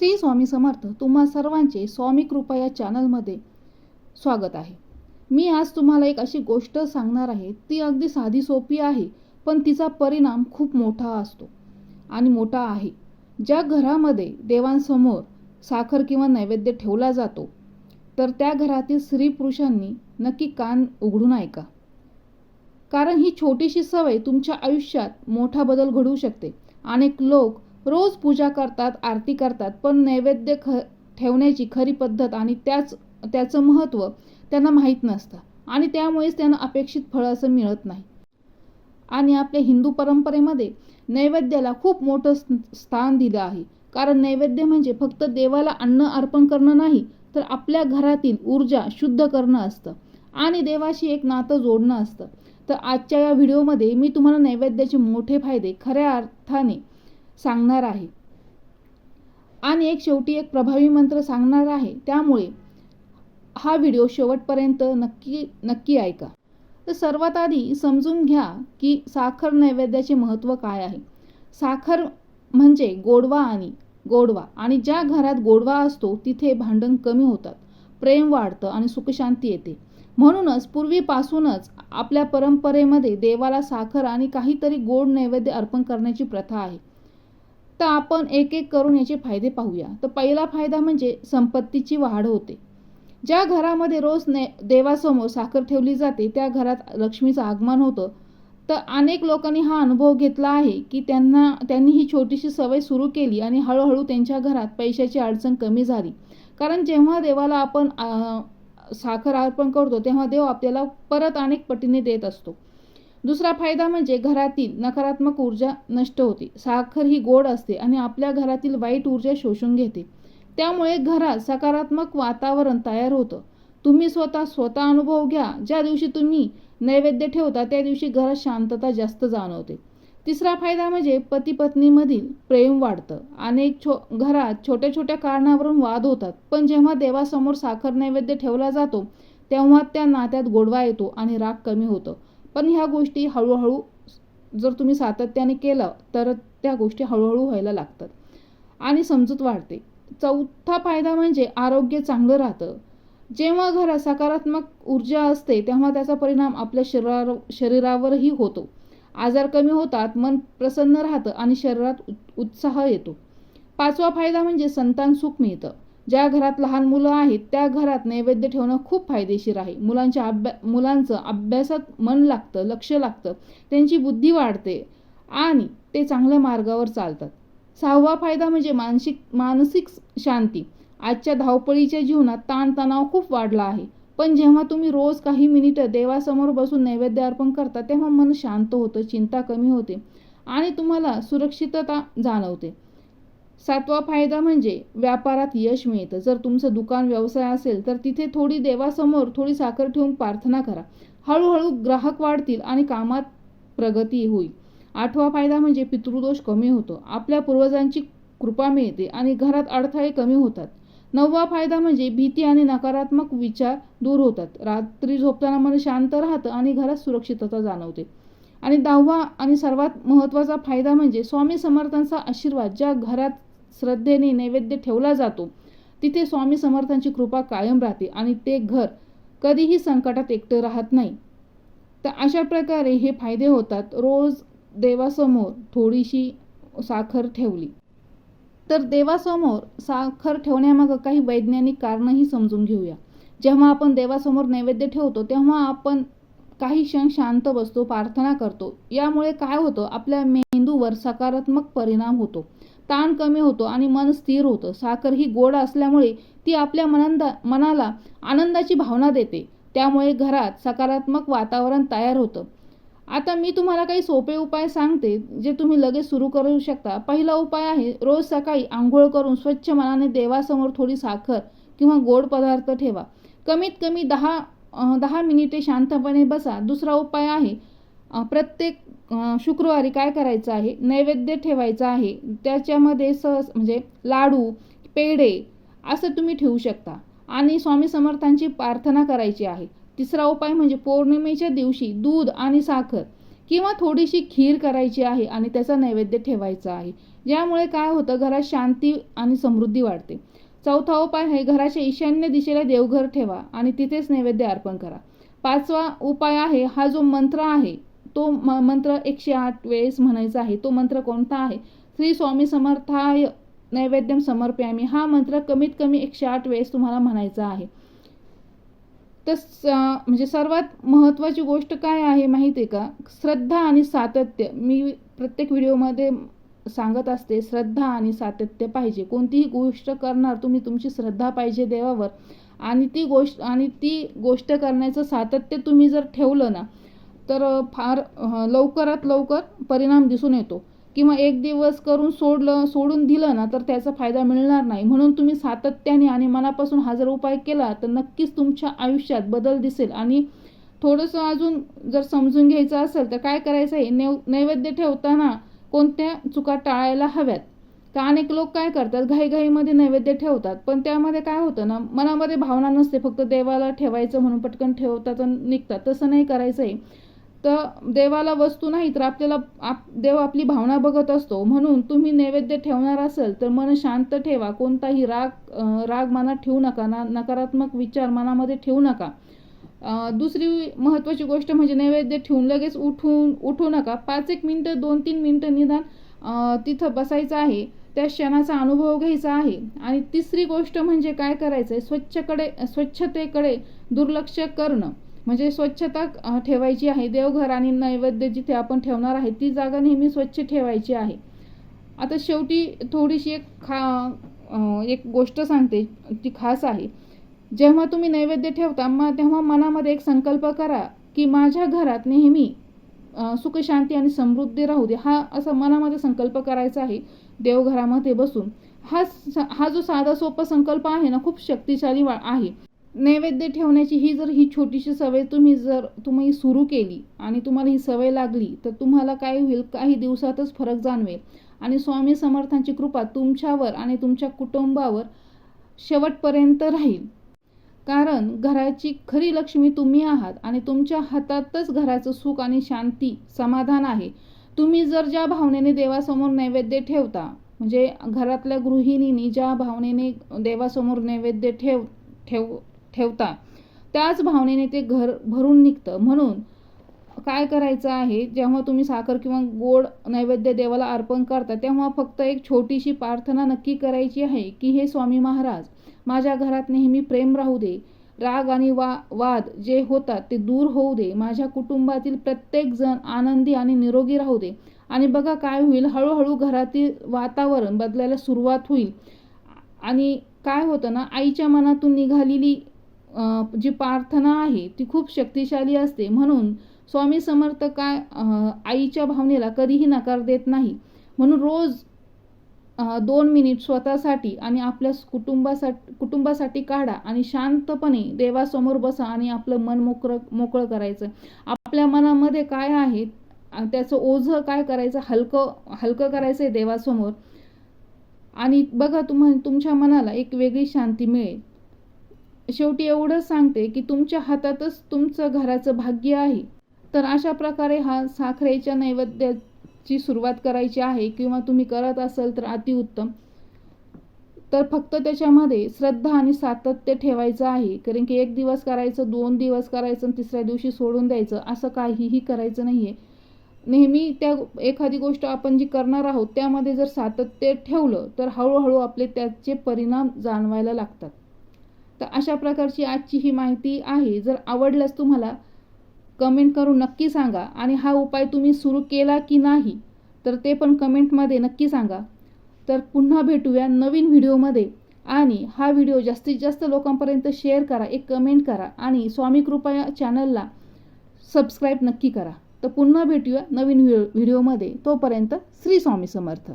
श्री स्वामी समर्थ. तुम्हा सर्वांचे स्वामी कृपा या चॅनलमध्ये स्वागत आहे. मी आज तुम्हाला एक अशी गोष्ट सांगणार आहे, ती अगदी साधी सोपी आहे, पण तिचा परिणाम खूप मोठा असतो आणि मोठा आहे. ज्या घरामध्ये देवांसमोर साखर किंवा नैवेद्य ठेवला जातो, तर त्या घरातील स्त्री पुरुषांनी नक्की कान उघडून ऐका. कारण ही छोटीशी सवय तुमच्या आयुष्यात मोठा बदल घडवू शकते. अनेक लोक रोज पूजा करतात, आरती करतात, पण नैवेद्य ठेवण्याची खरी पद्धत आणि त्याचं महत्त्व त्यांना माहीत नसतं आणि त्यामुळेच त्यांना अपेक्षित फळ असं मिळत नाही. आणि आपल्या हिंदू परंपरेमध्ये नैवेद्याला खूप मोठं स्थान दिलं आहे. कारण नैवेद्य म्हणजे फक्त देवाला अन्न अर्पण करणं नाही, तर आपल्या घरातील ऊर्जा शुद्ध करणं असतं आणि देवाशी एक नातं जोडणं असतं. तर आजच्या या व्हिडिओमध्ये मी तुम्हाला नैवेद्याचे मोठे फायदे खऱ्या अर्थाने सांगणार आहे आणि शेवटी एक प्रभावी मंत्र सांगणार आहे. त्यामुळे हा व्हिडिओ शेवटपर्यंत नक्की ऐका. तर सर्वात आधी समजून घ्या की साखर नैवेद्याचे महत्त्व काय आहे. साखर म्हणजे गोडवा आणि ज्या घरात गोडवा असतो तिथे भांडण कमी होतात, प्रेम वाढतं आणि सुखशांती येते. म्हणूनच पूर्वीपासूनच आपल्या परंपरेमध्ये देवाला साखर आणि काहीतरी गोड नैवेद्य अर्पण करण्याची प्रथा आहे. तर आपण एक एक करून याचे फायदे पाहूया. तर पहिला फायदा म्हणजे संपत्तीची वाढ होते. ज्या घरामध्ये रोज देवासमोर साखर ठेवली जाते, त्या घरात लक्ष्मीचं आगमन होतं. तर अनेक लोकांनी हा अनुभव घेतला आहे की त्यांनी ही छोटीशी सवय सुरू केली आणि हळूहळू त्यांच्या घरात पैशाची अडचण कमी झाली. कारण जेव्हा देवाला आपण साखर अर्पण करतो, तेव्हा देव आपल्याला परत अनेक पटीने देत असतो. दुसरा फायदा म्हणजे घरातील नकारात्मक ऊर्जा नष्ट होते. साखर ही गोड असते आणि आपल्या घरातील वाईट ऊर्जा शोषून घेते. त्यामुळे घरात सकारात्मक वातावरण तयार होतं. तुम्ही स्वतः अनुभव घ्या. ज्या दिवशी तुम्ही नैवेद्य ठेवता त्या दिवशी घरात शांतता जास्त जाणवते. तिसरा फायदा म्हणजे पती पत्नीमधील प्रेम वाढतं. अनेक घरात छोट्या छोट्या कारणावरून वाद होतात, पण जेव्हा देवासमोर साखर नैवेद्य ठेवला जातो, तेव्हा त्या नात्यात गोडवा येतो आणि राग कमी होतं. पण ह्या गोष्टी हळूहळू जर तुम्ही सातत्याने केलं तर त्या गोष्टी हळूहळू व्हायला लागतात आणि समजूत वाढते. चौथा फायदा म्हणजे आरोग्य चांगलं राहतं. जेव्हा घरात सकारात्मक ऊर्जा असते, तेव्हा त्याचा परिणाम आपल्या शरीरावरही होतो. आजार कमी होतात, मन प्रसन्न राहतं आणि शरीरात उत्साह येतो. पाचवा फायदा म्हणजे संतान सुख मिळतं. ज्या घरात लहान मुलं आहेत, त्या घरात नैवेद्य ठेवणं खूप फायदेशीर आहे. मुलांचं अभ्यासात मन लागतं, लक्ष लागतं, त्यांची बुद्धी वाढते आणि ते चांगल्या मार्गावर चालतात. सहावा फायदा म्हणजे मानसिक शांती. आजच्या धावपळीच्या जीवनात ताणतणाव खूप वाढला आहे, पण जेव्हा तुम्ही रोज काही मिनिटं देवासमोर बसून नैवेद्य अर्पण करता, तेव्हा मन शांत होतं, चिंता कमी होते आणि तुम्हाला सुरक्षितता जाणवते. सातवा फायदा म्हणजे व्यापारात यश मिळतं. जर तुमचं दुकान व्यवसाय असेल, तर तिथे देवासमोर थोडी साखर ठेवून प्रार्थना करा. हळूहळू ग्राहक वाढतील आणि कामात प्रगती होईल. आठवा फायदा म्हणजे पितृदोष कमी होतो. आपल्या पूर्वजांची कृपा मिळते आणि घरात अडथळे कमी होतात. नववा फायदा म्हणजे भीती आणि नकारात्मक विचार दूर होतात. रात्री झोपताना मन शांत राहतं आणि घरात सुरक्षितता जाणवते. आणि 10वा आणि सर्वात महत्त्वाचा फायदा म्हणजे स्वामी समर्थांचा आशीर्वाद. ज्या घरात श्रद्धेने नैवेद्य ठेवला जातो, तिथे स्वामी समर्थांची कृपा कायम राहते आणि ते घर कधीही संकटात एकटं राहत नाही. तर अशा प्रकारे हे फायदे होतात रोज देवासमोर थोडीशी साखर ठेवली तर. देवासमोर साखर ठेवण्यामागं काही वैज्ञानिक कारणंही समजून घेऊया. जेव्हा आपण देवासमोर नैवेद्य ठेवतो, तेव्हा आपण काही क्षण शांत बसतो, प्रार्थना करतो. यामुळे काय होतं, आपल्या मेंदूवर सकारात्मक परिणाम होतो, ताण कमी होतो आणि मन स्थिर होतं. साखर ही गोड असल्यामुळे ती आपल्या मनाला आनंदाची भावना देते. त्यामुळे घरात सकारात्मक वातावरण तयार होतं. आता मी तुम्हाला काही सोपे उपाय सांगते, जे तुम्ही लगेच सुरू करू शकता. पहिला उपाय आहे, रोज सकाळी आंघोळ करून स्वच्छ मनाने देवासमोर थोडी साखर किंवा गोड पदार्थ ठेवा. कमीत कमी 10 मिनिटे शांतपणे बसा. दुसरा उपाय आहे, प्रत्येक शुक्रवारी काय करायचं आहे, नैवेद्य ठेवायचं आहे. त्याच्यामध्ये म्हणजे लाडू, पेढे असं तुम्ही ठेवू शकता आणि स्वामी समर्थांची प्रार्थना करायची आहे. तिसरा उपाय म्हणजे पौर्णिमेच्या दिवशी दूध आणि साखर किंवा थोडीशी खीर करायची आहे आणि त्याचा नैवेद्य ठेवायचा आहे. ज्यामुळे काय होतं, घरात शांती आणि समृद्धी वाढते. चौथा उपाय आहे, घराच्या ईशान्य दिशेला देवघर ठेवा आणि तिथेच नैवेद्य अर्पण करा. पाचवा उपाय आहे, हा जो मंत्र आहे तो मंत्र 108 वेळेस म्हणायचा आहे. तो मंत्र कोणता आहे? श्री स्वामी समर्थाय नैवेद्यम समर्पयामी. हा मंत्र कमीत कमी 108 वेळेस तुम्हाला म्हणायचा आहे. तर म्हणजे सर्वात महत्त्वाची गोष्ट काय आहे माहिती आहे का? श्रद्धा आणि सातत्य. मी प्रत्येक व्हिडिओमध्ये सांगत असते, श्रद्धा आणि सातत्य पाहिजे. कोणतीही गोष्ट करणार तुम्ही, तुमची श्रद्धा पाहिजे देवावर, आणि ती गोष्ट करण्याचं सातत्य तुम्ही जर ठेवलं ना, तर फार लवकरात लवकर परिणाम दिसून येतो. किंवा एक दिवस करून सोडून दिलं ना, तर त्याचा फायदा मिळणार नाही. म्हणून तुम्ही सातत्याने आणि मनापासून हा जर उपाय केला तर नक्कीच तुमच्या आयुष्यात बदल दिसेल. आणि थोडंसं अजून जर समजून घ्यायचं असेल तर काय करायचं आहे, नैवेद्य ठेवताना कोणत्या चुका टाळायला हव्यात. तर अनेक लोक काय करतात, घाईघाईमध्ये नैवेद्य ठेवतात, पण त्यामध्ये काय होतं ना, मनामध्ये भावना नसते, फक्त देवाला ठेवायचं म्हणून पटकन ठेवतात आणि निघतात. तसं नाही करायचं आहे. तर देवाला वस्तू नाही तर आपल्याला देव आपली भावना बघत असतो. म्हणून तुम्ही नैवेद्य ठेवणार असेल तर मन शांत ठेवा. कोणताही राग मनात ठेवू नका, नकारात्मक विचार मनामध्ये ठेवू नका. दुसरी महत्त्वाची गोष्ट म्हणजे नैवेद्य ठेवून लगेच उठू नका. 1 मिनिटं 2-3 मिनिटं निदान तिथं बसायचं आहे, त्या क्षणाचा अनुभव घ्यायचा आहे. आणि तिसरी गोष्ट म्हणजे काय करायचं आहे, स्वच्छतेकडे दुर्लक्ष करणं. म्हणजे स्वच्छता ठेवायची आहे. देवघर आणि नैवेद्य जिथे आपण ठेवणार आहे ती जागा नेहमी स्वच्छ ठेवायची आहे. आता शेवटी थोडीशी एक गोष्ट सांगते, ती खास आहे. जेव्हा तुम्ही नैवेद्य ठेवता तेव्हा मनामध्ये एक संकल्प करा की माझ्या घरात नेहमी सुख शांती आणि समृद्धी राहू दे. हा असा मनामध्ये संकल्प करायचा आहे देवघरामध्ये बसून. हा जो साधा सोपा संकल्प आहे ना, खूप शक्तिशाली आहे. नैवेद्य ठेवण्याची ही छोटीशी सवय तुम्ही सुरू केली आणि तुम्हाला ही सवय लागली तर तुम्हाला काय होईल, काही दिवसातच फरक जाणवेल. आणि स्वामी समर्थांची कृपा तुमच्यावर आणि तुमच्या कुटुंबावर शेवटपर्यंत राहील. कारण घराची खरी लक्ष्मी तुम्ही आहात आणि तुमच्या हातातच घराचं सुख आणि शांती समाधान आहे. तुम्ही जर ज्या भावनेने देवासमोर नैवेद्य ठेवता, म्हणजे घरातल्या गृहिणींनी ज्या भावनेने देवासमोर नैवेद्य ठेवता त्याच भावनेने ते घर भरून निघतं. म्हणून काय करायचं आहे, जेव्हा तुम्ही साखर किंवा गोड नैवेद्य देवाला अर्पण करता तेव्हा फक्त एक छोटीशी प्रार्थना नक्की करायची आहे की हे स्वामी महाराज, माझ्या घरात नेहमी प्रेम राहू दे. राग आणि वाद जे होतात ते दूर होऊ दे. माझ्या कुटुंबातील प्रत्येक जण आनंदी आणि निरोगी राहू दे. आणि बघा काय होईल, हळूहळू घरातील वातावरण बदलायला सुरुवात होईल. आणि काय होतं ना, आईच्या मनातून निघालेली जी प्रार्थना आहे ती खूप शक्तिशाली असते. म्हणून स्वामी समर्थ आईच्या भावनेला कधीही नकार देत नाही. म्हणून रोज 2 मिनिट स्वतःसाठी आणि आपल्या कुटुंबासाठी काढा आणि शांतपणे देवासमोर बसा आणि आपलं मन मोकळं करायचं. आपल्या मनामध्ये काय आहे त्याचं ओझं काय करायचं, हलकं करायचं आहे देवासमोर. आणि बघा तुमच्या मनाला एक वेगळी शांती मिळेल. शेवटी एवढंच सांगते की तुमच्या हातातच तुमचं घराचं भाग्य आहे. तर अशा प्रकारे हा साखरेच्या नैवेद्याची सुरुवात करायची आहे. किंवा तुम्ही करत असाल तर अतिउत्तम. तर फक्त त्याच्यामध्ये श्रद्धा आणि सातत्य ठेवायचं आहे. कारण की 1 दिवस करायचं, 2 दिवस करायचं आणि तिसऱ्या दिवशी सोडून द्यायचं असं काहीही करायचं नाहीये. नेहमी एखादी गोष्ट आपण जी करणार आहोत त्यामध्ये जर सातत्य ठेवलं तर हळूहळू आपले त्याचे परिणाम जाणवायला लागतात. तर अशा प्रकारची आजची ही माहिती आहे. जर आवडल्यास तुम्हाला कमेंट करून नक्की सांगा. आणि हा उपाय तुम्ही सुरू केला की नाही तर ते पण कमेंटमध्ये नक्की सांगा. तर पुन्हा भेटूया नवीन व्हिडिओमध्ये. आणि हा व्हिडिओ जास्तीत जास्त लोकांपर्यंत शेअर करा, एक कमेंट करा आणि स्वामी कृपा या चॅनलला सबस्क्राईब नक्की करा. तर पुन्हा भेटूया नवीन व्हिडिओमध्ये. तोपर्यंत श्री स्वामी समर्थ.